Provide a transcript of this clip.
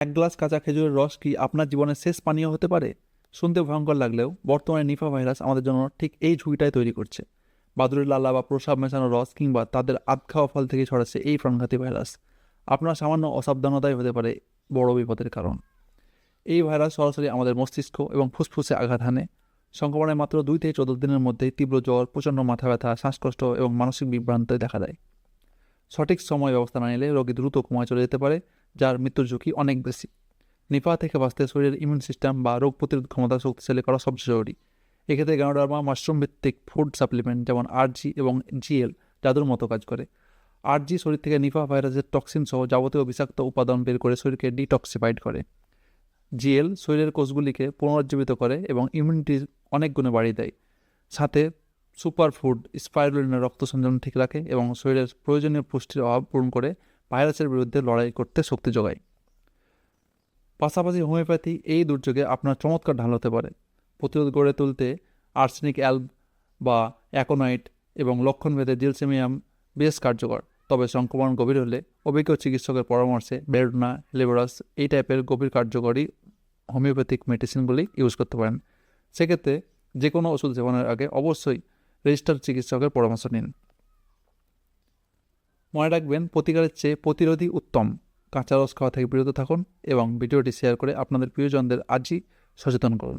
এক গ্লাস কাঁচা খেজুরের রস কি আপনার জীবনের শেষ পানীয় হতে পারে? শুনতে ভয়ঙ্কর লাগলেও বর্তমানে নিপা ভাইরাস আমাদের জন্য ঠিক এই ঝুঁকিটাই তৈরি করছে। বাদুড়ের লালা বা প্রসাব মেশানো রস কিংবা তাদের আধ খাওয়া ফল থেকে ছড়াচ্ছে এই প্রাণঘাতী ভাইরাস। আপনার সামান্য অসাবধানতাই হতে পারে বড় বিপদের কারণ। এই ভাইরাস সরাসরি আমাদের মস্তিষ্ক এবং ফুসফুসে আঘাত হানে। সংক্রমণের মাত্র 2 থেকে 14 দিনের মধ্যেই তীব্র জ্বর, প্রচণ্ড মাথা ব্যথা, শ্বাসকষ্ট এবং মানসিক বিভ্রান্তি দেখা দেয়। সঠিক সময় ব্যবস্থা না নিলে রোগী দ্রুত কোমায় চলে যেতে পারে, যার মৃত্যুর ঝুঁকি অনেক বেশি। নিপা থেকে বাঁচতে শরীরের ইমিউন সিস্টেম বা রোগ প্রতিরোধ ক্ষমতা শক্তিশালী করা সবচেয়ে জরুরি। এক্ষেত্রে গ্যানোডার্মা মাশরুম ভিত্তিক ফুড সাপ্লিমেন্ট যেমন আরজি এবং জিএল জাদুর মতো কাজ করে। আরজি শরীর থেকে নিপা ভাইরাসের টক্সিন সহ যাবতীয় বিষাক্ত উপাদান বের করে শরীরকে ডিটক্সিফাইড করে। জিএল শরীরের কোষগুলিকে পুনরুজ্জীবিত করে এবং ইমিউনিটি অনেক গুণে বাড়িয়ে দেয়। সাথে সুপারফুড স্পাইরুলিনের রক্ত সঞ্চালন ঠিক রাখে এবং শরীরের প্রয়োজনীয় পুষ্টির অভাব পূরণ করে ভাইরাসের বিরুদ্ধে লড়াই করতে শক্তি যোগায়। পাশাপাশি হোমিওপ্যাথি এই দুর্যোগে আপনার চমৎকার ঢাল হতে পারে। প্রতিরোধ গড়ে তুলতে আর্সেনিক অ্যালব বা অ্যাকোনাইট এবং লক্ষণভেদে জিলসেমিয়াম বেশ কার্যকর। তবে সংক্রমণ গভীর হলে অভিজ্ঞ চিকিৎসকের পরামর্শে বেরোডোনা, লেবোরাস এই টাইপের গভীর কার্যকরী হোমিওপ্যাথিক মেডিসিনগুলি ইউজ করতে পারেন। সেক্ষেত্রে যে কোনো ওষুধ সেবনের আগে অবশ্যই রেজিস্টার্ড চিকিৎসকের পরামর্শ নিন। মনে রাখবেন, প্রতিকারের চেয়ে প্রতিরোধই উত্তম। কাঁচা রস খাওয়া থেকে বিরত থাকুন এবং ভিডিওটি শেয়ার করে আপনাদের প্রিয়জনদের আজই সচেতন করুন।